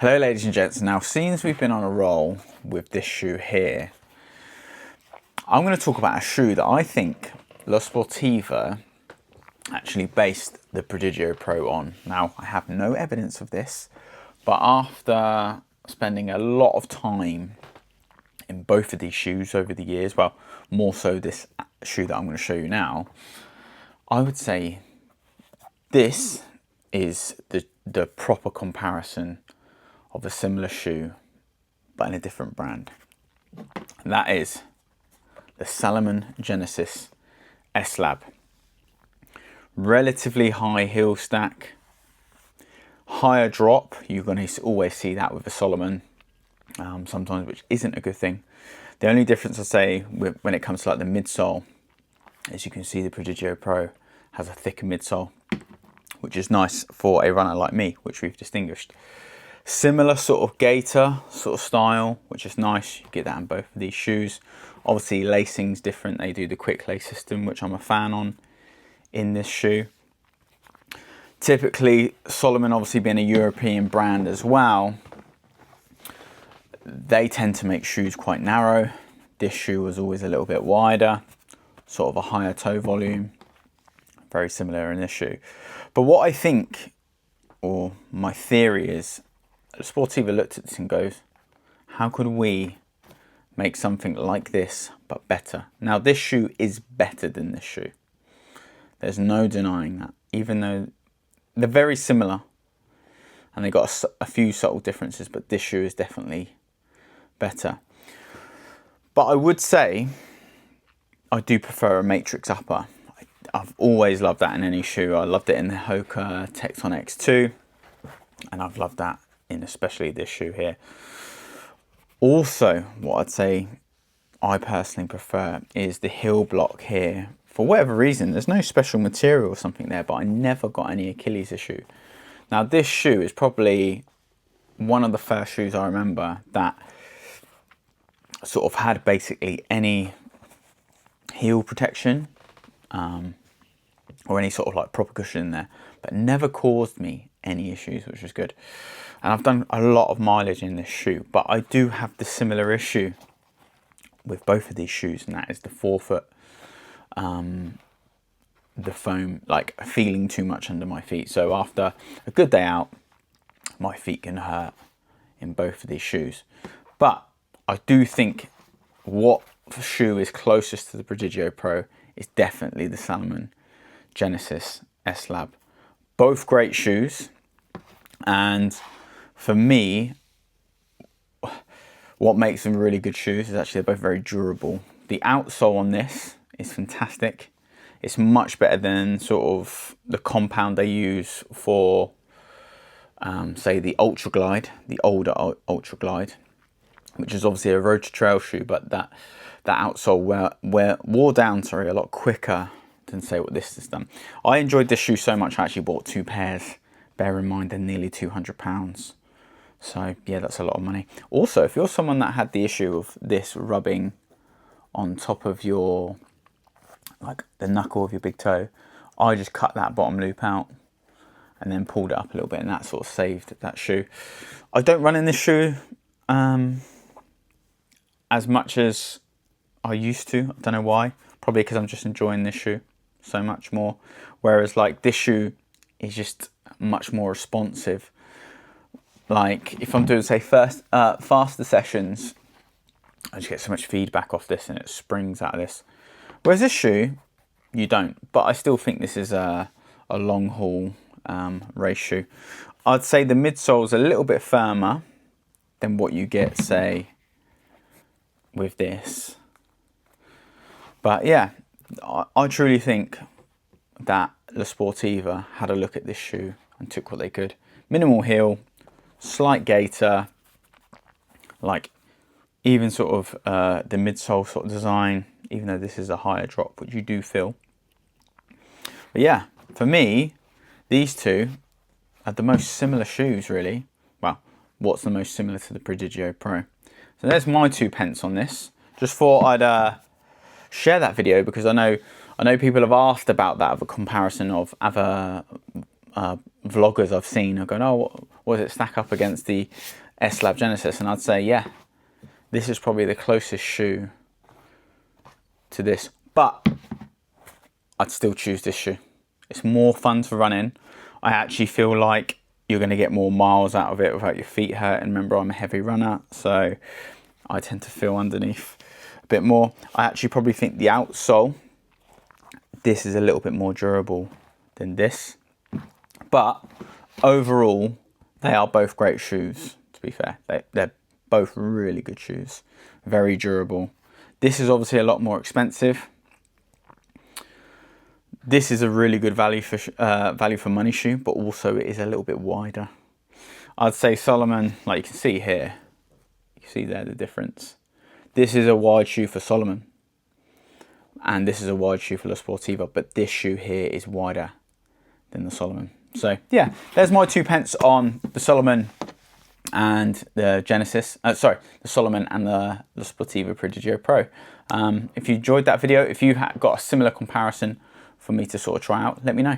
Hello ladies and gents. Now, since we've been on a roll with this shoe here, I'm going to talk about a shoe that I think La Sportiva actually based the Prodigio Pro on. Now, I have no evidence of this, but after spending a lot of time in both of these shoes over the years, well, more so this shoe that I'm going to show you now, I would say this is the proper comparison of a similar shoe, but in a different brand. And that is the Salomon Genesis S-Lab. Relatively high heel stack, higher drop. You're going to always see that with a Salomon, sometimes, which isn't a good thing. The only difference I say when it comes to like the midsole, as you can see, the Prodigio Pro has a thicker midsole, which is nice for a runner like me, which we've distinguished. Similar sort of gaiter sort of style, which is nice. You get that in both of these shoes. Obviously lacing's different. They do the quick lace system, which I'm a fan on in this shoe. Typically, Salomon, obviously being a European brand as well, they tend to make shoes quite narrow. This shoe was always a little bit wider, sort of a higher toe volume. Very similar in this shoe. But what I think, or my theory is, Sportiva looked at this and goes, how could we make something like this but better? Now, this shoe is better than this shoe. There's no denying that, even though they're very similar and they got a few subtle differences, but this shoe is definitely better. But I would say I do prefer a matrix upper. I've always loved that in any shoe. I loved it in the Hoka Tecton X2, and I've loved that in especially this shoe here. Also, what I'd say I personally prefer is the heel block here. For whatever reason, there's no special material or something there, but I never got any Achilles issue. Now, this shoe is probably one of the first shoes I remember that sort of had basically any heel protection, or any sort of like proper cushion in there, but never caused me any issues, which was good. And I've done a lot of mileage in this shoe, but I do have the similar issue with both of these shoes, and that is the forefoot, the foam, like feeling too much under my feet. So after a good day out, my feet can hurt in both of these shoes. But I do think what shoe is closest to the Prodigio Pro is definitely the Salomon Genesis S-Lab. Both great shoes, and for me, what makes them really good shoes is actually they're both very durable. The outsole on this is fantastic. It's much better than sort of the compound they use for, say, the Ultra Glide, the older Ultra Glide, which is obviously a road to trail shoe, but that outsole wore down a lot quicker than, say, what this has done. I enjoyed this shoe so much I actually bought 2 pairs. Bear in mind they're nearly £200. So yeah, that's a lot of money. Also, if you're someone that had the issue of this rubbing on top of your, like the knuckle of your big toe, I just cut that bottom loop out and then pulled it up a little bit, and that sort of saved that shoe. I don't run in this shoe as much as I used to. I don't know why. Probably because I'm just enjoying this shoe so much more. Whereas like this shoe is just much more responsive. Like if I'm doing, say, faster sessions, I just get so much feedback off this and it springs out of this. Whereas this shoe, you don't. But I still think this is a long haul race shoe. I'd say the midsole is a little bit firmer than what you get, say, with this. But yeah, I truly think that La Sportiva had a look at this shoe and took what they could. Minimal heel, slight gaiter, like even sort of the midsole sort of design, even though this is a higher drop, which you do feel. But yeah, for me, these two are the most similar shoes, really. Well, what's the most similar to the Prodigio Pro? So there's my 2 pence on this. Just thought I'd share that video because I know people have asked about that, of a comparison of other vloggers I've seen are going, oh, what does it stack up against the Salomon Genesis? And I'd say, yeah, this is probably the closest shoe to this, but I'd still choose this shoe. It's more fun to run in. I actually feel like you're going to get more miles out of it without your feet hurting. Remember, I'm a heavy runner, so I tend to feel underneath a bit more. I actually probably think the outsole, this is a little bit more durable than this. But overall, they are both great shoes, to be fair. They're both really good shoes, very durable. This is obviously a lot more expensive. This is a really good value for money shoe, but also it is a little bit wider. I'd say Salomon, like you can see here, you can see there the difference. This is a wide shoe for Salomon, and this is a wide shoe for La Sportiva, but this shoe here is wider than the Salomon. So yeah, there's my 2 pence on the Salomon and the Genesis. Sorry, the Salomon and the La Sportiva Prodigio Pro. If you enjoyed that video, if you got a similar comparison for me to sort of try out, let me know.